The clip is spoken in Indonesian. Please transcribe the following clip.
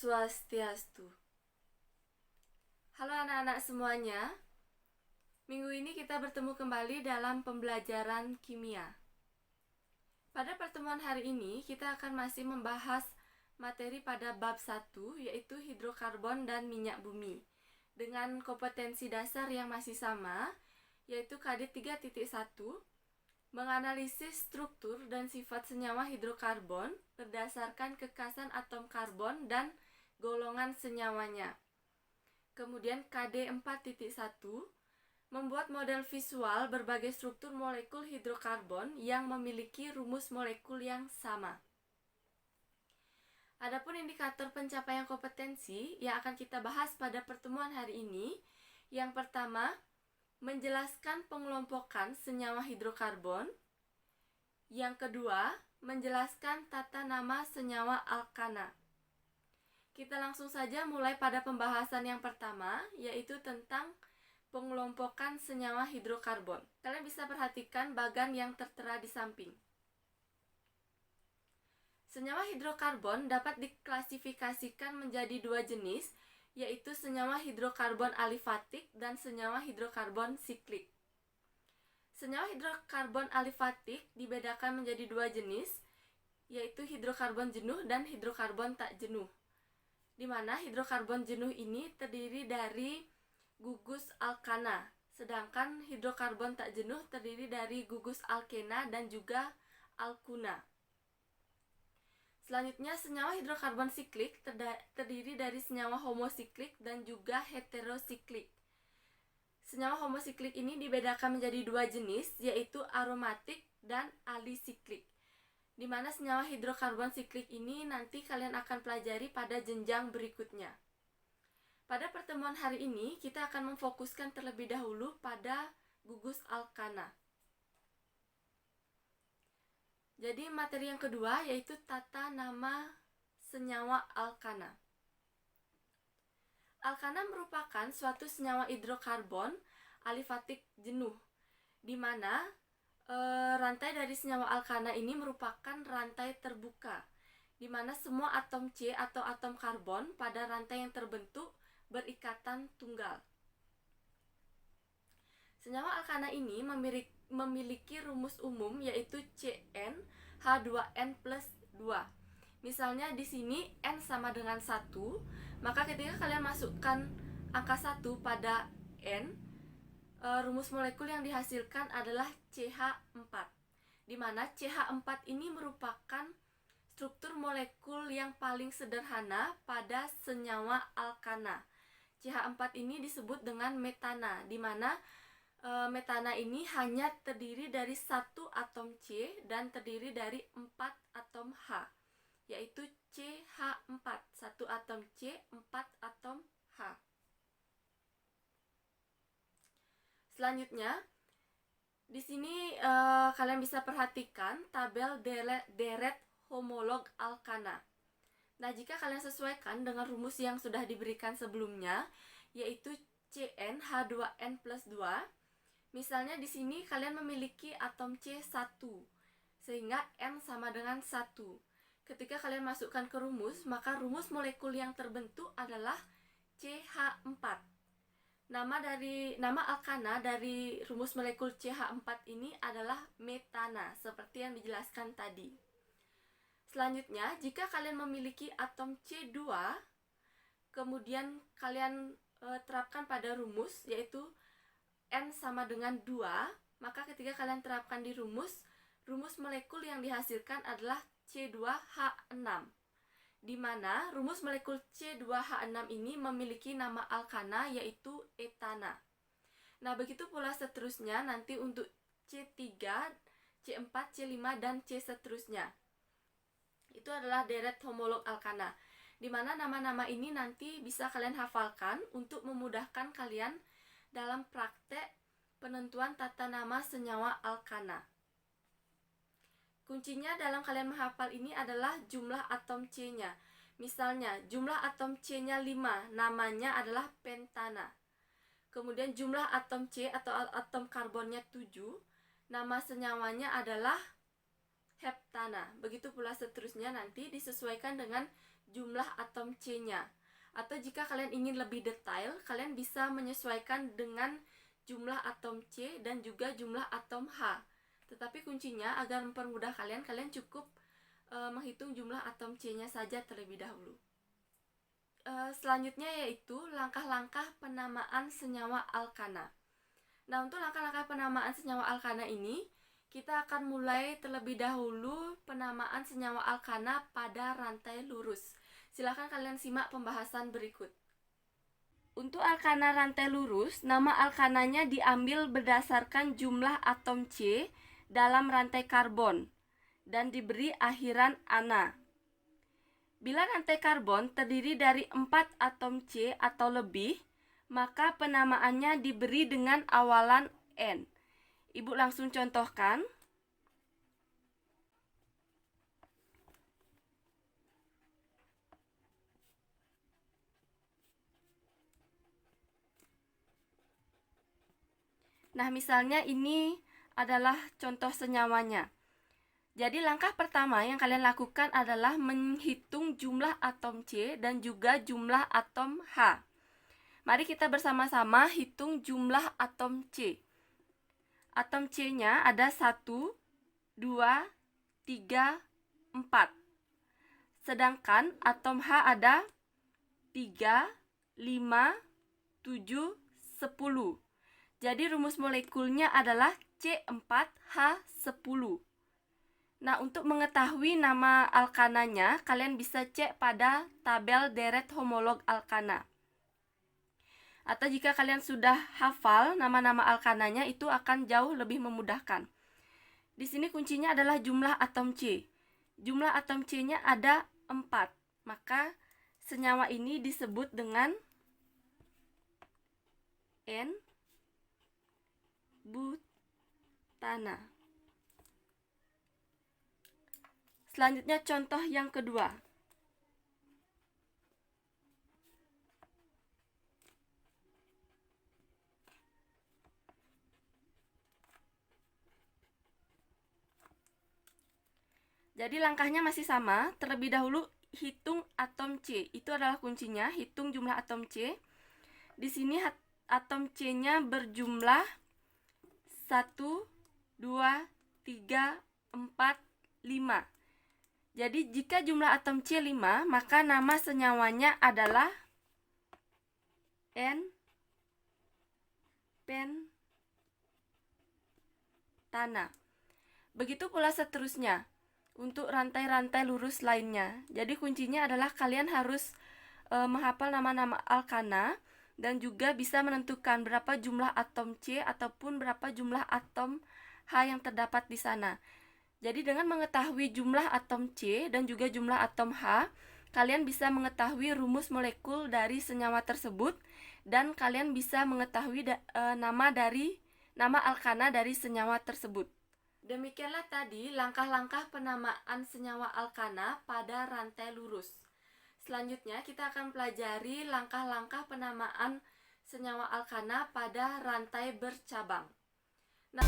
Swastiastu. Halo anak-anak semuanya. Minggu ini kita bertemu kembali dalam pembelajaran kimia. Pada pertemuan hari ini kita akan masih membahas materi pada bab 1, yaitu hidrokarbon dan minyak bumi, dengan kompetensi dasar yang masih sama, yaitu KD 3.1, menganalisis struktur dan sifat senyawa hidrokarbon berdasarkan kekasan atom karbon dan golongan senyawanya. Kemudian KD 4.1, membuat model visual berbagai struktur molekul hidrokarbon yang memiliki rumus molekul yang sama. Adapun indikator pencapaian kompetensi yang akan kita bahas pada pertemuan hari ini, yang pertama, menjelaskan pengelompokan senyawa hidrokarbon. Yang kedua, menjelaskan tata nama senyawa alkana. Kita langsung saja mulai pada pembahasan yang pertama, yaitu tentang pengelompokan senyawa hidrokarbon. Kalian bisa perhatikan bagan yang tertera di samping. Senyawa hidrokarbon dapat diklasifikasikan menjadi dua jenis, yaitu senyawa hidrokarbon alifatik dan senyawa hidrokarbon siklik. Senyawa hidrokarbon alifatik dibedakan menjadi dua jenis, yaitu hidrokarbon jenuh dan hidrokarbon tak jenuh, di mana hidrokarbon jenuh ini terdiri dari gugus alkana, sedangkan hidrokarbon tak jenuh terdiri dari gugus alkena dan juga alkuna. Selanjutnya, senyawa hidrokarbon siklik terdiri dari senyawa homosiklik dan juga heterosiklik. Senyawa homosiklik ini dibedakan menjadi dua jenis, yaitu aromatik dan alisiklik, di mana senyawa hidrokarbon siklik ini nanti kalian akan pelajari pada jenjang berikutnya. Pada pertemuan hari ini, kita akan memfokuskan terlebih dahulu pada gugus alkana. Jadi materi yang kedua yaitu tata nama senyawa alkana. Alkana merupakan suatu senyawa hidrokarbon alifatik jenuh, di mana rantai dari senyawa alkana ini merupakan rantai terbuka, di mana semua atom C atau atom karbon pada rantai yang terbentuk berikatan tunggal. Senyawa alkana ini memiliki rumus umum yaitu CnH2n+2. Misalnya di sini N sama dengan 1, maka ketika kalian masukkan angka 1 pada N, rumus molekul yang dihasilkan adalah CH4, di mana CH4 ini merupakan struktur molekul yang paling sederhana pada senyawa alkana. CH4 ini disebut dengan metana, di mana metana ini hanya terdiri dari satu atom C dan terdiri dari 4 atom H, yaitu CH4, satu atom C, 4 atom H. Selanjutnya, di sini kalian bisa perhatikan tabel deret homolog alkana. Nah, jika kalian sesuaikan dengan rumus yang sudah diberikan sebelumnya, yaitu CnH2n+2, misalnya di sini kalian memiliki atom C1, sehingga N sama dengan 1. Ketika kalian masukkan ke rumus, maka rumus molekul yang terbentuk adalah CH4. Nama alkana dari rumus molekul CH4 ini adalah metana, seperti yang dijelaskan tadi. Selanjutnya, jika kalian memiliki atom C2, kemudian kalian terapkan pada rumus, yaitu N sama dengan 2, maka ketika kalian terapkan di rumus molekul yang dihasilkan adalah C2H6, di mana rumus molekul C2H6 ini memiliki nama alkana yaitu etana. Nah, begitu pula seterusnya nanti untuk C3, C4, C5, dan C seterusnya. Itu adalah deret homolog alkana, di mana nama-nama ini nanti bisa kalian hafalkan untuk memudahkan kalian dalam praktek penentuan tata nama senyawa alkana. Kuncinya dalam kalian menghafal ini adalah jumlah atom C-nya. Misalnya, jumlah atom C-nya 5, namanya adalah pentana. Kemudian jumlah atom C atau atom karbonnya 7, nama senyawanya adalah heptana. Begitu pula seterusnya nanti disesuaikan dengan jumlah atom C-nya. Atau jika kalian ingin lebih detail, kalian bisa menyesuaikan dengan jumlah atom C dan juga jumlah atom H. Tetapi kuncinya agar mempermudah kalian cukup menghitung jumlah atom C-nya saja terlebih dahulu. Selanjutnya yaitu langkah-langkah penamaan senyawa alkana. Nah, untuk langkah-langkah penamaan senyawa alkana ini, kita akan mulai terlebih dahulu penamaan senyawa alkana pada rantai lurus. Silahkan kalian simak pembahasan berikut. Untuk alkana rantai lurus, nama alkananya diambil berdasarkan jumlah atom C dalam rantai karbon dan diberi akhiran ana. Bila rantai karbon terdiri dari 4 atom C atau lebih, maka penamaannya diberi dengan awalan N. Ibu langsung contohkan. Nah, misalnya ini adalah contoh senyawanya. Jadi langkah pertama yang kalian lakukan adalah menghitung jumlah atom C dan juga jumlah atom H. Mari kita bersama-sama hitung jumlah atom C. Atom C-nya ada 1, 2, 3, 4. Sedangkan atom H ada 3, 5, 7, 10. Jadi rumus molekulnya adalah C4H10. Nah, untuk mengetahui nama alkananya, kalian bisa cek pada tabel deret homolog alkana. Atau jika kalian sudah hafal nama-nama alkananya, itu akan jauh lebih memudahkan. Di sini kuncinya adalah jumlah atom C. Jumlah atom C-nya ada 4. Maka senyawa ini disebut dengan N-butana. Selanjutnya contoh yang kedua. Jadi langkahnya masih sama. Terlebih dahulu hitung atom C. Itu adalah kuncinya, hitung jumlah atom C. Di sini atom C-nya berjumlah 1, 2, 3, 4, 5. Jadi jika jumlah atom C 5, maka nama senyawanya adalah N-pentana. Begitu pula seterusnya untuk rantai-rantai lurus lainnya. Jadi kuncinya adalah kalian harus menghafal nama-nama alkana dan juga bisa menentukan berapa jumlah atom C ataupun berapa jumlah atom H yang terdapat di sana. Jadi dengan mengetahui jumlah atom C dan juga jumlah atom H, kalian bisa mengetahui rumus molekul dari senyawa tersebut dan kalian bisa mengetahui nama alkana dari senyawa tersebut. Demikianlah tadi langkah-langkah penamaan senyawa alkana pada rantai lurus. Selanjutnya kita akan pelajari langkah-langkah penamaan senyawa alkana pada rantai bercabang. Nah,